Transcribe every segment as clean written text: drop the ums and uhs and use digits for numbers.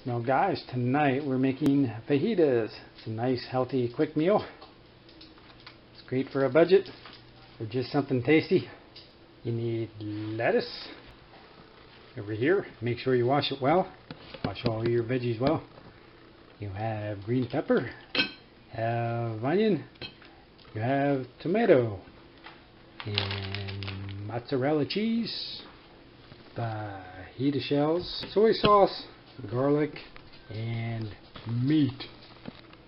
Well guys, tonight we're making fajitas. It's a nice, healthy, quick meal. It's great for a budget or just something tasty. You need lettuce over here. Make sure you wash it well. Wash all your veggies well. You have green pepper, have onion, you have tomato, and mozzarella cheese, fajita shells, soy sauce, garlic, and meat.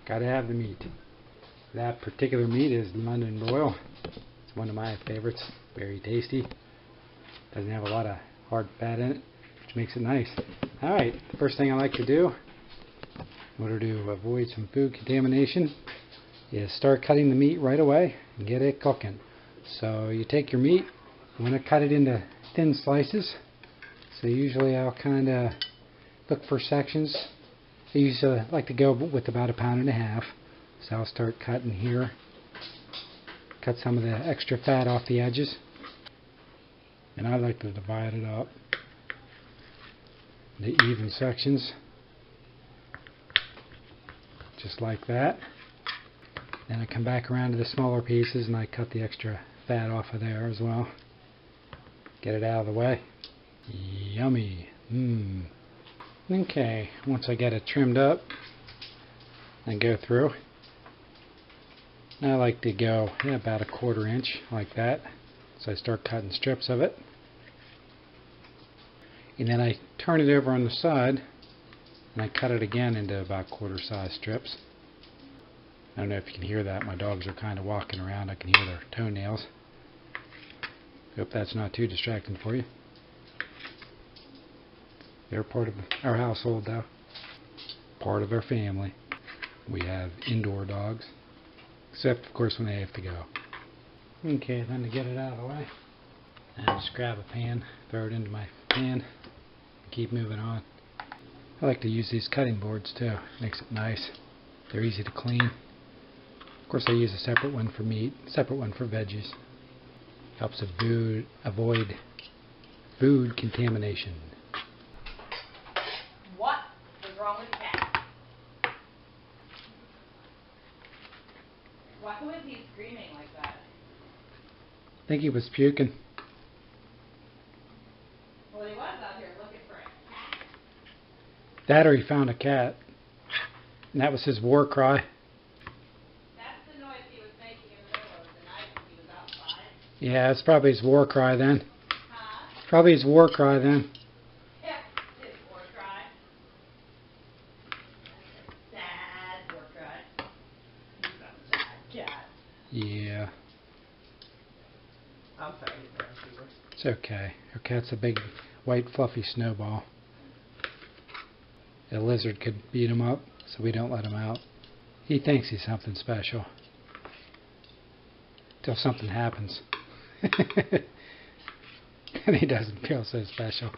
Gotta have the meat. That particular meat is London Broil. It's one of my favorites. Very tasty. Doesn't have a lot of hard fat in it, which makes it nice. Alright, the first thing I like to do in order to avoid some food contamination is start cutting the meat right away and get it cooking. So you take your meat, you want to cut it into thin slices. So usually I'll kind of look for sections. I usually like to go with about 1.5 pounds. So I'll start cutting here. Cut some of the extra fat off the edges. And I like to divide it up into even sections. Just like that. Then I come back around to the smaller pieces and I cut the extra fat off of there as well. Get it out of the way. Yummy. Okay, once I get it trimmed up and go through, I like to go about 1/4 inch like that. So I start cutting strips of it. And then I turn it over on the side and I cut it again into about 1/4 size strips. I don't know if you can hear that. My dogs are kind of walking around. I can hear their toenails. Hope that's not too distracting for you. They're part of our household though. Part of our family. We have indoor dogs. Except of course when they have to go. Okay, then to get it out of the way, I just grab a pan, throw it into my pan, and keep moving on. I like to use these cutting boards too. Makes it nice. They're easy to clean. Of course I use a separate one for meat, separate one for veggies. Helps avoid food contamination. What is wrong with the cat? Why was he screaming like that? I think he was puking. Well, he was out here looking for a cat. That or he found a cat. And that was his war cry. That's the noise he was making in the middle of the night when he was outside. Yeah, it's probably his war cry then. Huh? Probably his war cry then. Yeah, his war cry. Sad war cry. He's a sad cat. Yeah. I'm sorry, viewers. It's okay. Her cat's a big, white, fluffy snowball. A lizard could beat him up, so we don't let him out. He thinks he's something special. Till something happens. And he doesn't feel so special.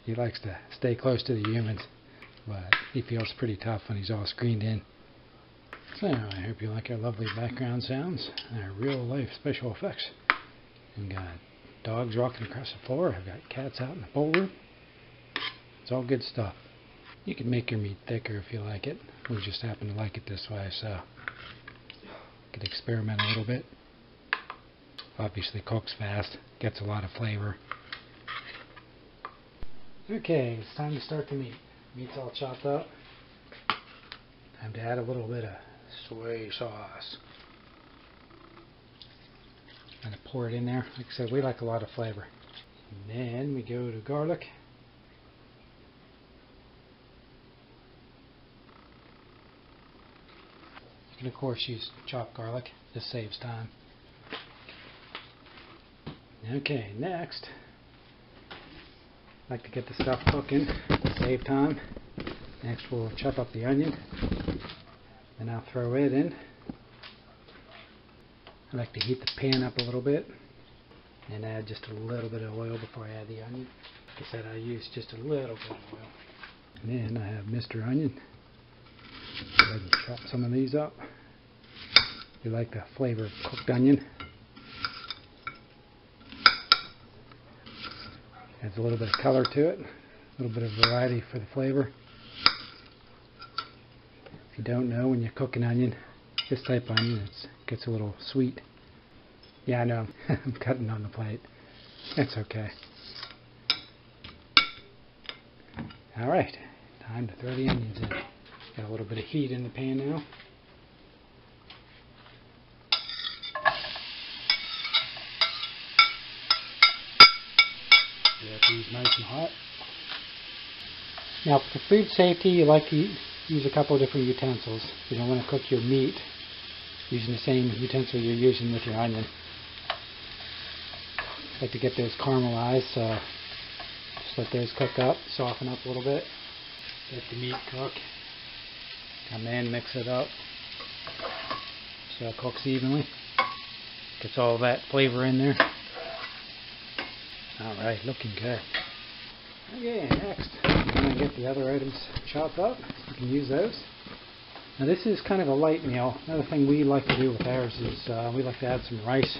He likes to stay close to the humans, but he feels pretty tough when he's all screened in. So, I hope you like our lovely background sounds and our real-life special effects. We've got dogs walking across the floor. I've got cats out in the bowl room. It's all good stuff. You can make your meat thicker if you like it. We just happen to like it this way, so you could experiment a little bit. Obviously cooks fast, gets a lot of flavor. Okay, it's time to start the meat. Meat's all chopped up. Time to add a little bit of soy sauce. I'm going to pour it in there. Like I said, we like a lot of flavor. And then we go to garlic. You can of course use chopped garlic. This saves time. Okay, next, I like to get the stuff cooking to save time. Next we'll chop up the onion. Then I'll throw it in. I like to heat the pan up a little bit and add just a little bit of oil before I add the onion. Like I said, I use just a little bit of oil. And then I have Mr. Onion. Go ahead and chop some of these up. You like the flavor of cooked onion. Adds a little bit of color to it. A little bit of variety for the flavor. If you don't know, when you cook an onion, this type of onion, it gets a little sweet. Yeah, I know, I'm cutting on the plate. It's okay. Alright, time to throw the onions in. Got a little bit of heat in the pan now. Get these nice and hot. Now for food safety, you like to use a couple of different utensils. You don't want to cook your meat using the same utensil you're using with your onion. Like to get those caramelized, so just let those cook up, soften up a little bit. Let the meat cook. Come in, mix it up so it cooks evenly. Gets all that flavor in there. Alright, looking good. Okay, next I'm going to get the other items chopped up. You can use those. Now this is kind of a light meal. Another thing we like to do with ours is we like to add some rice.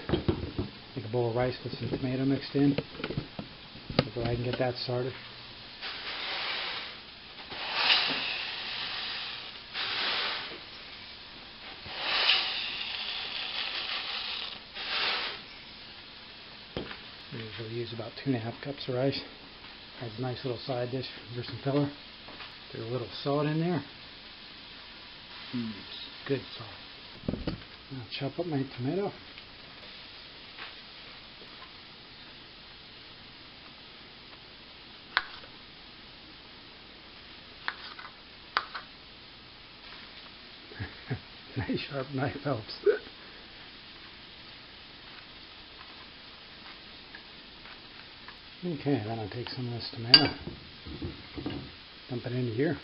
Make a bowl of rice with some tomato mixed in. So go ahead and get that started. We usually use about 2.5 cups of rice. Adds a nice little side dish for some filler. Get a little salt in there. Good salt. I'll chop up my tomato. Nice sharp knife helps. Okay, then I'll take some of this tomato, dump it into here.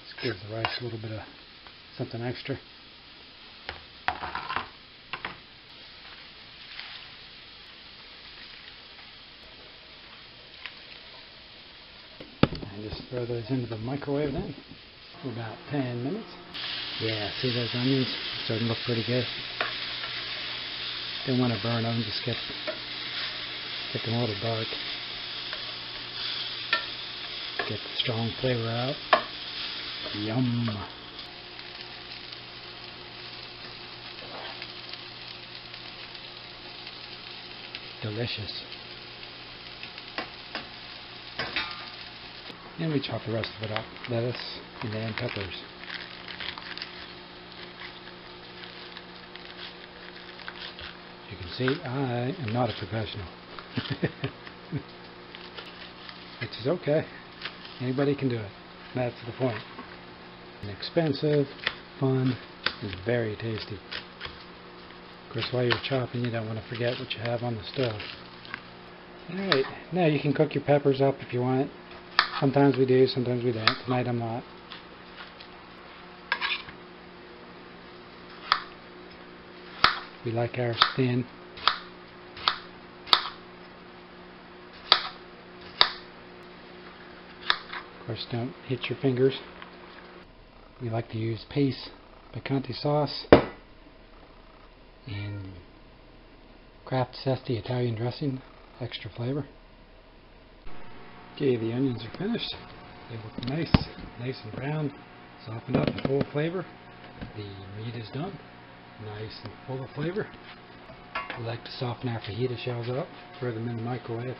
Just give the rice a little bit of something extra. And just throw those into the microwave then for about 10 minutes. Yeah, see those onions? Starting to look pretty good. Don't want to burn them, just get them a little dark. Get the strong flavor out. Yum! Delicious. And we chop the rest of it up. Lettuce and then peppers. You can see I am not a professional. Which is okay. Anybody can do it. That's the point. Inexpensive, fun, and very tasty. Of course, while you're chopping, you don't want to forget what you have on the stove. Alright, now you can cook your peppers up if you want. Sometimes we do, sometimes we don't. Tonight I'm not. We like ours thin. Of course, don't hit your fingers. We like to use Picante sauce and Kraft Zesty Italian dressing, extra flavor. Okay, the onions are finished. They look nice and brown, softened up and full of flavor. The meat is done. Nice and full of flavor. We like to soften our fajita shells up, throw them in the microwave,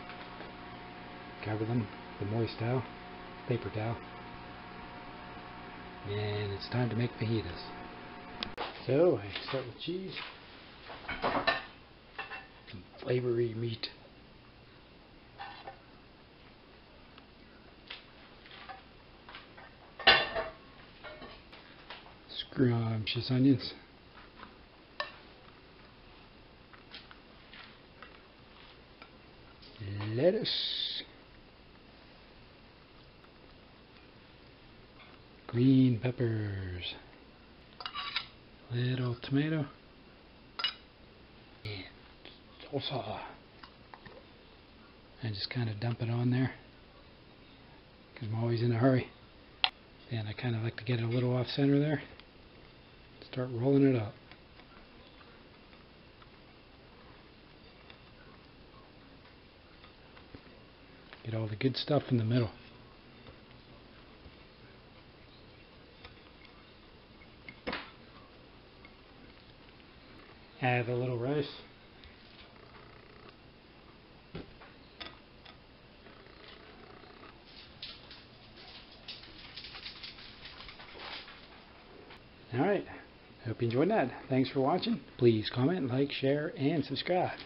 cover them with a moist towel, paper towel, and it's time to make fajitas. So I start with cheese, some flavory meat, scrumptious onions, lettuce, green peppers, little tomato, and salsa. And just kind of dump it on there because I'm always in a hurry. And I kind of like to get it a little off center there. Start rolling it up. Get all the good stuff in the middle. Add a little rice. Alright, hope you enjoyed that. Thanks for watching. Please comment, like, share, and subscribe.